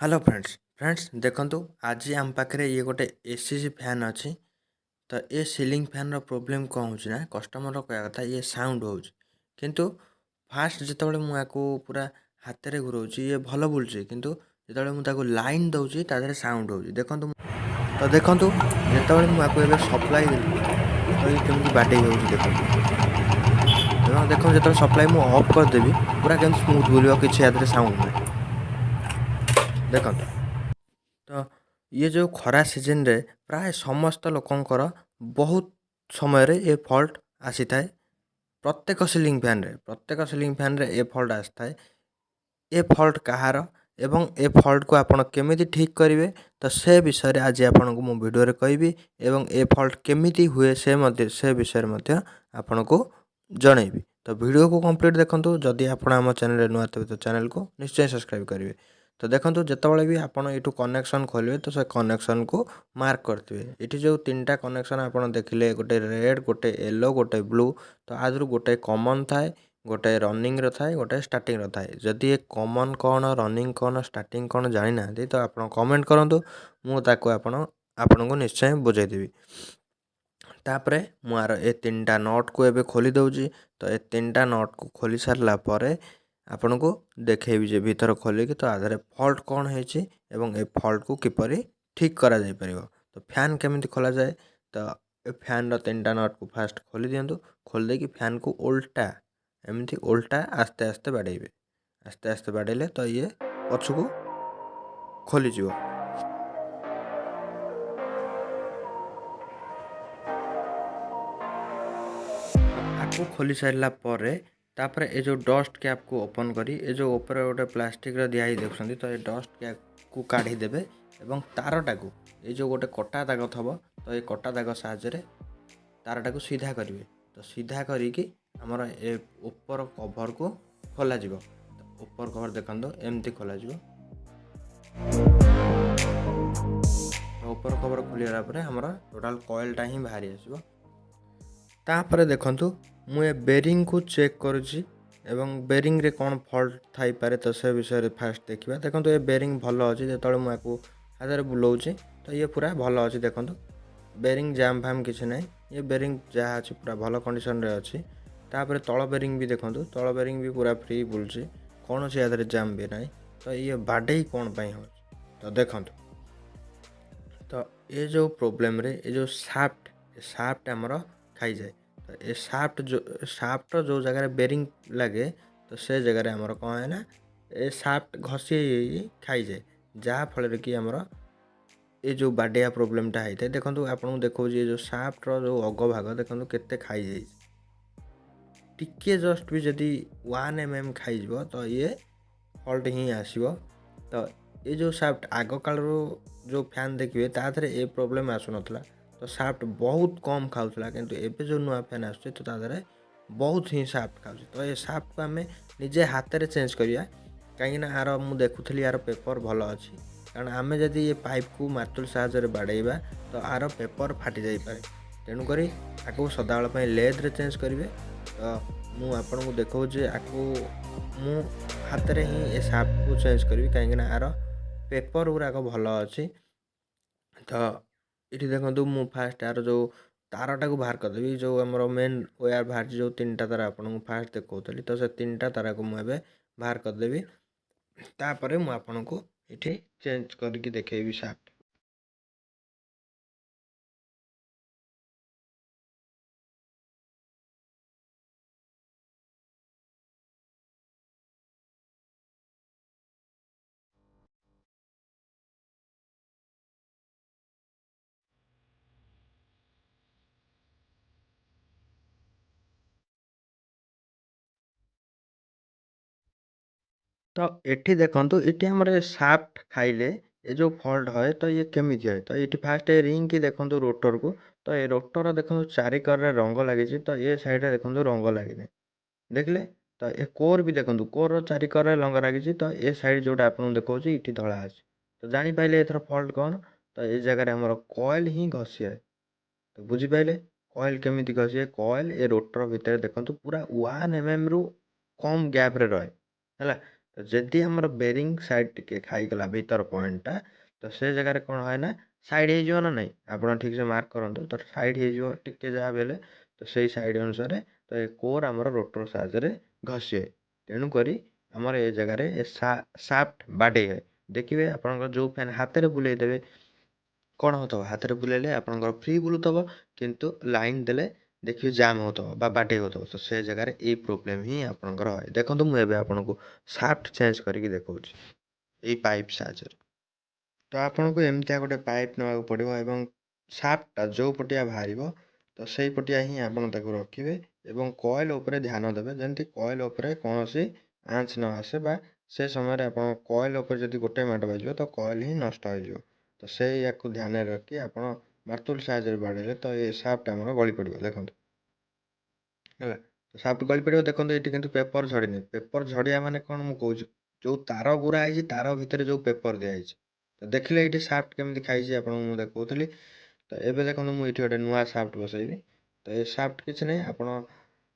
Hello friends देखंतु आज आम पाखे ये गोटे एसीसी फैन अच्छी। तो ये सीलिंग फैन रो प्रॉब्लम कौन हो ना कस्टमर कह कथा ये साउंड हो किंतु फास्ट जिते मुझे पूरा हाथ में घुराऊँ ये भल बुलूँ किंतु जो मुझे लाइन दूसरी तादे साउंड हो देखो। तो देखो जिते मुझे सप्लाई देली तो ये कमी बाडे हो देखो देखो जो सप्लाई मुझे अफ करदेवी पूरा केम स्मूथ बुल कि साउंड ना देखो। तो ये जो खरा सीजन रे प्राय समस्त लोकंकर बहुत समय ये फल्ट आसी थाए। प्रत्येक सिलिंग फैन रे ए फल्ट आसी थाए। ए फल्ट कहार एवं ए फल्ट को आपण केमिति ठीक करिवे तो से विषय रे आज आपन को मो वीडियो रे कहबी एवं ए फल्ट केमिति हुए से विषय रे आपन को जणैबी। तो वीडियो को कंप्लीट देखंतु। जदि आपण हम चैनल रे नुआ तबे तो चैनल को निश्चय सब्सक्राइब करिवे। तो देखो जितेबाला भी आप कनेक्शन खोलिए तो से कनेक्शन को मार्क करेंगे। ये जो तीन टा कनेक्शन आप देखिले गोटे रेड गोटे येलो गोटे ब्लू तो आदि गोटे कॉमन थाए गोटे रनिंग थाए गोटे स्टार्टिंग थाए। जदि ये कॉमन कौन रनिंग कौन स्टार्टिंग कौन जानी ना तो आप कमेंट करूँ मुझे आपन को निश्चय बुझेदेवी। तापर मुझे ये तीन टा नट को एबे खोली दौजी। तो ये तीन टा नट को खोली सारा पर आपन को देखेबी जे भीतर खोलिकी तो आधार फल्ट कौन है एवं ए फल्ट को किपर ठीक करा जाय परिबो। तो फैन केमिति खोला जाए तो ए फैन रो तीन टा नट को फास्ट खोली दियंतु। खोल देकी फैन को उल्टा एमती उल्टा आस्ते आस्ते बाड़ेबे। आस्ते आस्ते बाड़ेले तो ये पछकू खोली जीवो। आपको खोली सारा पर तापर ए जो डस्ट कैप को ओपन करी ए जो ऊपर गोटे प्लास्टिक दिहाई देखुं तो ये डस्ट कैप को काढ़ी देबे एवं तारटा को ये जो गोटे कटा दाग थब तो ये कटा दाग साहाय्य तारटा को सीधा करेंगे। तो सीधा करिकी हमर ए ऊपर कवर को खोल तो ऊपर कवर देखो एमती खोल तो ऊपर कवर खोलिया पर हमर टोटाल कॉइलटा ही बाहरी आसो। तापर देखंतु मुझे बेरिंग को चेक करुच्ची एवं बेरिंग रे कौन फल्ट थाई पारे तो से विषय रे फास्ट देखा। देखो ये बेरिंग भल अच्छी जो मुझे हाथ में बुलाऊँच तो ये पूरा भल अच्छी। देखो बेरिंग जाम फाम किसी ना ये बेरिंग जहाँ अच्छी पूरा भल कंडीशन रे अच्छी। तापर तल बेरिंग भी देखो तल बेरिंग भी पूरा फ्री बुलूँ कौन से याद जाम भी ना। तो ये बाडे कौन पाई हो तो देखो। तो ये जो प्रोब्लेम रे ये जो साफ्ट आमर खाई जाए तो ये साफ्ट जो जगह बेरिंग लगे तो से जगह आमर कौन है ना ये साफ्ट घसी खाई जाए जहाँ फल कि आमर ये जो बाडिया प्रोब्लेमटा होता है। देखो आपको देखो ये जो साफ्टर जो अग भाग देखो केते खाई जाए टिके जस्ट भी जदि 1 mm खाई तो ये फल्ट ही आसो। तो ये जो साफ्ट आग काल जो फैन देखिए तादे ये प्रोब्लेम आसुना तो साफ्ट बहुत कम खाऊला किंतु एबे जो नुआ फैन आसुचे तो तादे बहुत ही साफ्ट खाऊँ। तो ये साफ्ट को आम निजे हाथ में चेंज करिया कहीं आर मु देखुली यार पेपर भल अच्छी कारण आम जदि ये पाइप को मार्तुल साहाଯ୍य बाड़ेबा तो आर पेपर फाटी जापे। तेणुक आपको सदाबेल लेद्रे चेंज करेंगे। तो मु आपन को देखो आपको मु हाथ में ही ये साफ्ट को चेंज करी कहीं आर पेपर गुराक भल अच्छी। तो ये देखो मु फास्ट यार जो तारटा को बाहर करदेवी जो आम मेन वायर बाहर जो तीन टा तार आपको फास्ट देखी तो से तीन टा तारा को मुझे बाहर करदेवी। तापर मु आपन को ये चेंज करके देखेबी साफ्ट। तो ये देखो ये आम साफ्ट खाइले ये जो फल्ट है तो ये केमी है। तो ये फास्ट रिंग की देखो रोटर को तो ये रोटर देखो चारिकर रंग लगी तो ये साइड देखो रंग लगे देखले। तो ये कोर भी देखो कोर चारिकर रंग लगी तो ये साइड जोटा आपको देखा ये धला अच्छी। तो जापारे एथर फल्ट कौन तो ये जगह आम कॉइल ही घसी है। तो बुझीपारे कॉइल केमी घसी कॉइल ए रोटर भितर देखो पूरा 1 mm रु कम गैप रे रहे है। ତ ଯଦି ଆମର ବେରିଂ ସାଇଡ଼୍ ଟିକେ ଖାଇଗଲା ଭିତର ପଏଣ୍ଟଟା ତ ସେ ଜାଗାରେ କ'ଣ ହୁଏ ନା ସାଇଡ଼୍ ହେଇଯିବ ନା ନାହିଁ ଆପଣ ଠିକ୍ସେ ମାର୍କ କରନ୍ତୁ ତ ସାଇଡ଼୍ ହେଇଯିବ ଟିକେ ଯାହା ବି ହେଲେ ତ ସେଇ ସାଇଡ଼୍ ଅନୁସାରେ ତ ଏ କୋର୍ ଆମର ରୋଟର ସାହାଯ୍ୟରେ ଘଷିବେ ତେଣୁକରି ଆମର ଏ ଜାଗାରେ ଏ ସାଫ୍ଟ ବାଡ଼େଇ ହୁଏ ଦେଖିବେ ଆପଣଙ୍କର ଯେଉଁ ଫ୍ୟାନ୍ ହାତରେ ବୁଲେଇ ଦେବେ କ'ଣ ହେଉଥିବ ହାତରେ ବୁଲେଇଲେ ଆପଣଙ୍କର ଫ୍ରି ବୁଲୁଥିବ କିନ୍ତୁ ଲାଇନ୍ ଦେଲେ ଦେଖିବେ ଜାମ୍ ହେଉଥିବ ବା ବାଡ଼େଇ ହେଉଥିବ ତ ସେ ଜାଗାରେ ଏଇ ପ୍ରୋବ୍ଲେମ୍ ହିଁ ଆପଣଙ୍କର ହୁଏ ଦେଖନ୍ତୁ ମୁଁ ଏବେ ଆପଣଙ୍କୁ ସାଫ୍ଟ ଚେଞ୍ଜ କରିକି ଦେଖାଉଛି ଏଇ ପାଇପ୍ ସାହାଯ୍ୟରେ ତ ଆପଣଙ୍କୁ ଏମିତିଆ ଗୋଟେ ପାଇପ୍ ନେବାକୁ ପଡ଼ିବ ଏବଂ ସାଫ୍ଟଟା ଯେଉଁ ପଟିଆ ବାହାରିବ ତ ସେଇ ପଟିଆ ହିଁ ଆପଣ ତାକୁ ରଖିବେ ଏବଂ କଏଲ୍ ଉପରେ ଧ୍ୟାନ ଦେବେ ଯେମିତି କଏଲ୍ ଉପରେ କୌଣସି ଆଞ୍ଚ ନ ଆସେ ବା ସେ ସମୟରେ ଆପଣ କଏଲ୍ ଉପରେ ଯଦି ଗୋଟେ ମାଡ଼ ବାଜିବ ତ କଏଲ୍ ହିଁ ନଷ୍ଟ ହେଇଯିବ ତ ସେଇୟାକୁ ଧ୍ୟାନରେ ରଖି ଆପଣ ମାର୍ତୁଲ ସାହାଯ୍ୟରେ ବାଡ଼େଇଲେ ତ ଏ ସାଫ୍ଟ ଆମର ଗଳି ପଡ଼ିବ ଦେଖନ୍ତୁ ହେଲା ତ ସାଫ୍ଟ ଗଳି ପଡ଼ିବ ଦେଖନ୍ତୁ ଏଇଠି କିନ୍ତୁ ପେପର୍ ଝଡ଼ିନି ପେପର୍ ଝଡ଼ିବା ମାନେ କ'ଣ ମୁଁ କହୁଛି ଯେଉଁ ତାର ଗୁରା ହେଇଛି ତାର ଭିତରେ ଯେଉଁ ପେପର୍ ଦିଆହେଇଛି ତ ଦେଖିଲେ ଏଇଠି ସାଫ୍ଟ କେମିତି ଖାଇଛି ଆପଣଙ୍କୁ ମୁଁ ଦେଖାଉଥିଲି ତ ଏବେ ଦେଖନ୍ତୁ ମୁଁ ଏଇଠି ଗୋଟେ ନୂଆ ସାଫ୍ଟ ବସାଇବି ତ ଏ ସାଫ୍ଟ କିଛି ନାହିଁ ଆପଣ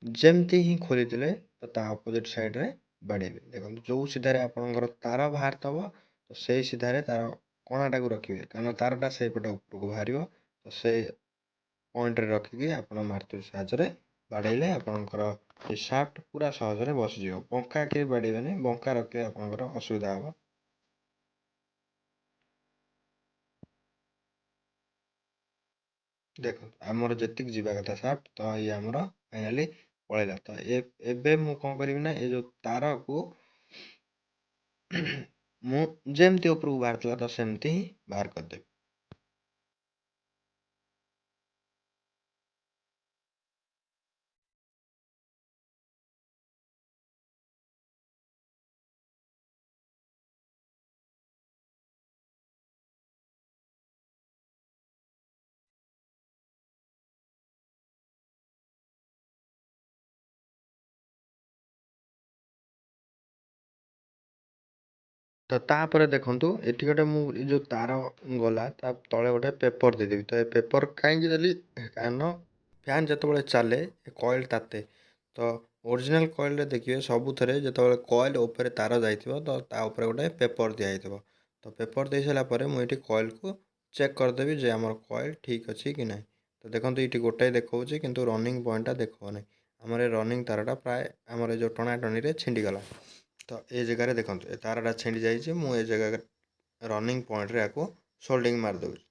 ଯେମିତି ହିଁ ଖୋଲିଥିଲେ ତ ତା ଅପୋଜିଟ୍ ସାଇଡ଼୍ରେ ବାଡ଼େଇବେ ଦେଖନ୍ତୁ ଯେଉଁ ସିଧାରେ ଆପଣଙ୍କର ତାର ବାହାରିଥିବ ତ ସେଇ ସିଧାରେ ତାର କଣାଟାକୁ ରଖିବେ କାରଣ ତାରଟା ସେଇପଟ ଉପରକୁ ବାହାରିବ ତ ସେଇ ପଏଣ୍ଟରେ ରଖିକି ଆପଣ ମାର୍ତୁଲ ସାହାଯ୍ୟରେ ବାଡ଼େଇଲେ ଆପଣଙ୍କର ଏ ସାଫ୍ଟ ପୁରା ସହଜରେ ବସିଯିବ ବଙ୍କା କେହି ବାଡ଼େଇବେନି ବଙ୍କା ରଖିଲେ ଆପଣଙ୍କର ଅସୁବିଧା ହେବ ଦେଖନ୍ତୁ ଆମର ଯେତିକି ଯିବା କଥା ସାଫ୍ଟ ତ ଇଏ ଆମର ଫାଇନାଲି ପଳେଇଲା ତ ଏବେ ମୁଁ କ'ଣ କରିବି ନା ଏ ଯେଉଁ ତାରକୁ ମୁଁ ଯେମିତି ଉପରକୁ ବାହାରିଥିଲା ତ ସେମିତି ହିଁ ବାହାର କରିଦେବି ତ ତାପରେ ଦେଖନ୍ତୁ ଏଠି ଗୋଟେ ମୁଁ ଏ ଯେଉଁ ତାର ଗଲା ତା ତଳେ ଗୋଟେ ପେପର୍ ଦେଇଦେବି ତ ଏ ପେପର୍ କାହିଁକି ଦେଲି କାରଣ ଫ୍ୟାନ୍ ଯେତେବେଳେ ଚାଲେ ଏ କଏଲ୍ ତାତେ ତ ଓରିଜିନାଲ୍ କଏଲ୍ରେ ଦେଖିବେ ସବୁଥିରେ ଯେତେବେଳେ କଏଲ୍ ଉପରେ ତାର ଯାଇଥିବ ତ ତା ଉପରେ ଗୋଟେ ପେପର୍ ଦିଆହେଇଥିବ ତ ପେପର୍ ଦେଇ ସାରିଲା ପରେ ମୁଁ ଏଠି କଏଲ୍କୁ ଚେକ୍ କରିଦେବି ଯେ ଆମର କଏଲ୍ ଠିକ୍ ଅଛି କି ନାହିଁ ତ ଦେଖନ୍ତୁ ଏଇଠି ଗୋଟାଏ ଦେଖାଉଛି କିନ୍ତୁ ରନିଂ ପଏଣ୍ଟଟା ଦେଖାଉନି ଆମର ଏ ରନିଂ ତାରଟା ପ୍ରାୟ ଆମର ଏ ଯେଉଁ ଟଣାଟଣିରେ ଛିଣ୍ଡିଗଲା ତ ଏ ଜାଗାରେ ଦେଖନ୍ତୁ ଏ ତାରଟା ଛିଣ୍ଡି ଯାଇଛି ମୁଁ ଏ ଜାଗାରେ ରନିଂ ପଏଣ୍ଟରେ ୟାକୁ ସୋଲ୍ଡିଂ ମାରିଦେଉଛି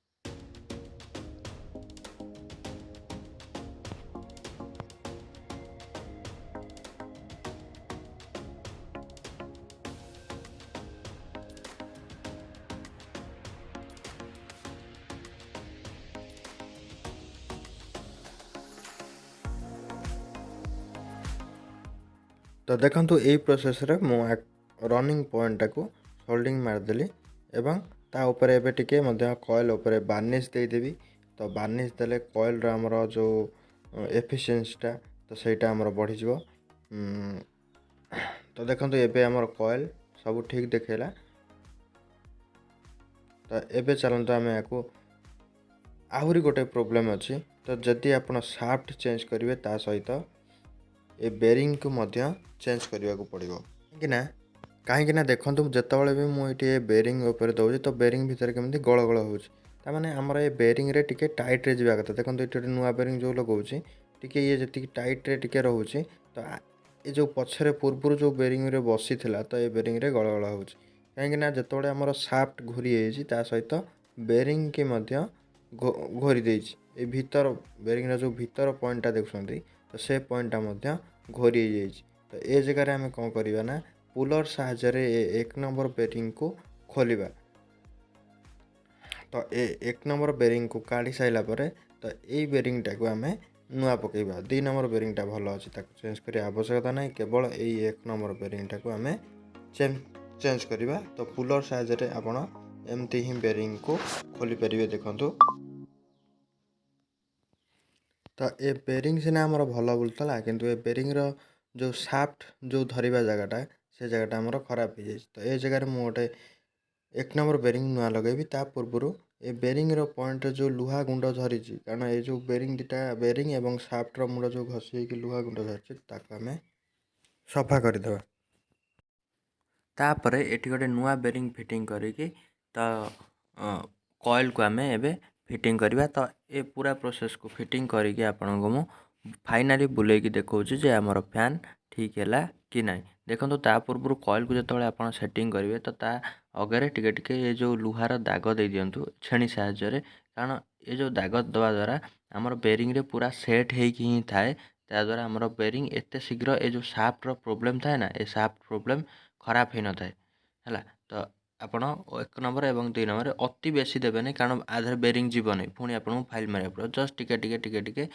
ତ ଦେଖନ୍ତୁ ଏଇ ପ୍ରୋସେସ୍ରେ ମୁଁ ରନିଂ ପଏଣ୍ଟଟାକୁ ସୋଲ୍ଡିଂ ମାରିଦେଲି ଏବଂ ତା ଉପରେ ଏବେ ଟିକେ ମଧ୍ୟ କଏଲ୍ ଉପରେ ବାର୍ନିସ୍ ଦେଇଦେବି ତ ବାର୍ନିସ୍ ଦେଲେ କଏଲ୍ର ଆମର ଯେଉଁ ଏଫିସିଏନ୍ସିଟା ତ ସେଇଟା ଆମର ବଢ଼ିଯିବ ତ ଦେଖନ୍ତୁ ଏବେ ଆମର କଏଲ୍ ସବୁ ଠିକ୍ ଦେଖେଇଲା ତ ଏବେ ଚାଲନ୍ତୁ ଆମେ ୟାକୁ ଆହୁରି ଗୋଟେ ପ୍ରୋବ୍ଲେମ୍ ଅଛି ତ ଯଦି ଆପଣ ସାଫ୍ଟ ଚେଞ୍ଜ କରିବେ ତା ସହିତ ଏ ବେରିଂକୁ ମଧ୍ୟ ଚେଞ୍ଜ କରିବାକୁ ପଡ଼ିବ କାହିଁକି ନା ଦେଖନ୍ତୁ ଯେତେବେଳେ ବି ମୁଁ ଏଠି ଏ ବେରିଂ ଉପରେ ଦେଉଛି ତ ବେରିଂ ଭିତରେ କେମିତି ଗଳ ଗଳ ହେଉଛି ତାମାନେ ଆମର ଏ ବେରିଂରେ ଟିକେ ଟାଇଟ୍ରେ ଯିବା କଥା ଦେଖନ୍ତୁ ଏଠି ଗୋଟେ ନୂଆ ବେରିଂ ଯେଉଁ ଲଗାଉଛି ଟିକେ ଇଏ ଯେତିକି ଟାଇଟ୍ରେ ଟିକେ ରହୁଛି ତ ଏ ଯେଉଁ ପଛରେ ପୂର୍ବରୁ ଯେଉଁ ବେରିଂରେ ବସିଥିଲା ତ ଏ ବେରିଂରେ ଗଳଗଳ ହେଉଛି କାହିଁକିନା ଯେତେବେଳେ ଆମର ସାଫ୍ଟ ଘୁରି ହେଇଛି ତା ସହିତ ବେରିଂକି ମଧ୍ୟ ଘୋରି ଦେଇଛି ଏ ଭିତର ବେରିଂର ଯେଉଁ ଭିତର ପଏଣ୍ଟଟା ଦେଖୁଛନ୍ତି ତ ସେ ପଏଣ୍ଟଟା ମଧ୍ୟ ଘୋରି ହେଇଯାଇଛି ତ ଏ ଜାଗାରେ ଆମେ କ'ଣ କରିବା ନା ପୁଲର ସାହାଯ୍ୟରେ ଏ 1 ନମ୍ବର ବେରିଂକୁ ଖୋଲିବା ତ ଏ 1 ନମ୍ବର ବେରିଂକୁ କାଢ଼ି ସାରିଲା ପରେ ତ ଏଇ ବେରିଂଟାକୁ ଆମେ ନୂଆ ପକାଇବା 2 ନମ୍ବର ବେରିଂଟା ଭଲ ଅଛି ତାକୁ ଚେଞ୍ଜ କରିବା ଆବଶ୍ୟକତା ନାହିଁ କେବଳ ଏଇ 1 ନମ୍ବର ବେରିଂଟାକୁ ଆମେ ଚେଞ୍ଜ କରିବା ତ ପୁଲର ସାହାଯ୍ୟରେ ଆପଣ ଏମିତି ହିଁ ବେରିଂକୁ ଖୋଲିପାରିବେ ଦେଖନ୍ତୁ ତ ଏ ବେରିଂ ସିନା ଆମର ଭଲ ବୁଲୁଥିଲା କିନ୍ତୁ ଏ ବେରିଂର ଯେଉଁ ସାଫ୍ଟ ଯେଉଁ ଧରିବା ଜାଗାଟା ସେ ଜାଗାଟା ଆମର ଖରାପ ହେଇଯାଇଛି ତ ଏ ଜାଗାରେ ମୁଁ ଗୋଟେ 1 ନମ୍ବର ବେରିଂ ନୂଆ ଲଗାଇବି ତା ପୂର୍ବରୁ ଏ ବେରିଂର ପଏଣ୍ଟରେ ଯେଉଁ ଲୁହା ଗୁଣ୍ଡ ଧରିଛି କାରଣ ଏ ଯେଉଁ ବେରିଂ ଦୁଇଟା ବେରିଂ ଏବଂ ସାଫ୍ଟର ମୁଣ୍ଡ ଯେଉଁ ଘଷି ହେଇକି ଲୁହା ଗୁଣ୍ଡ ଧରିଛି ତାକୁ ଆମେ ସଫା କରିଦେବା तापर एटी गोटे नुआ बेरिंग फिटिंग करिकी तो कॉइल को आमे एबे फिटिंग करवा। तो ये पूरा प्रोसेस को फिटिंग करिकी आपन को मु फाइनाली बुलेकी देखौछि जे हमर फैन ठीक हैला कि नहीं। देखो ता पूर्व कॉइल को जो आप सेटिंग करेंगे तो ता अगरे टिके टिके ये जो लुहार दाग दे दिंतु छेनी साहाय्य कारण ये जो दाग दवा द्वारा आमर बेरिंग रे पूरा सेट होगी ही थाए त्या द्वारा आमर बेरिंग एत शीघ्र ये जो साफ्ट प्रोब्लेम थाए ना ये साफ्ट प्रोब्लेम खराब हो न थाए है। तो आपण 1 नंबर एवं 2 नंबर अति बेसी देवे नहीं कारण आधे बेरिंग जीवन पुणी आपको फाइल मारे पड़ो जस्ट टिके टिके टिके टिके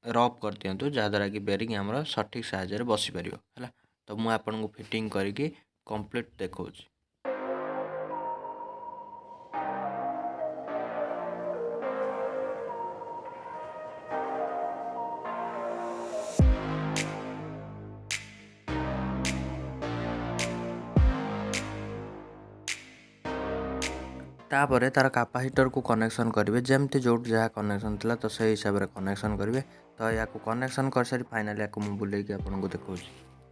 रफ कर दिंतु जहाँद्वारा कि बेरिंग आमर सठिक साहाय्य बसी पार है। तो मुझे आपन को फिटिंग करके कंप्लीट देखौछि। तापर तार कैपेसिटर को कनेक्शन करेंगे जमती जो जहाँ कनेक्शन था तो से हिसाब से कनेक्शन करेंगे। तो या कनेक्शन कर सारी फाइनाली या बुलेकी आपको देखौछि।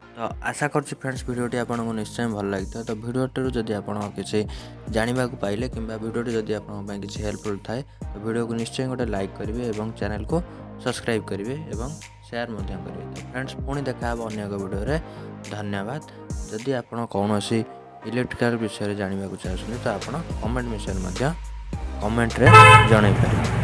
तो आशा कर फ्रेंड्स वीडियोटी आपको निश्चय भल लगी तो वीडियोटी जदि आप किसी जानवा पाइले कि वीडियोटी जदि आप किसी हेल्पफुल थाए तो वीडियो को निश्चय गोटे लाइक करेंगे और चैनल को सब्सक्राइब करेंगे और शेयर करेंगे। तो फ्रेंड्स पुणी देखा अन्य एक वीडियो धन्यवाद। जदि आप कौन इलेक्ट्रिकल विषय जानवा चाहते तो आप कमेंट विषय कमेंट रे जन पारे।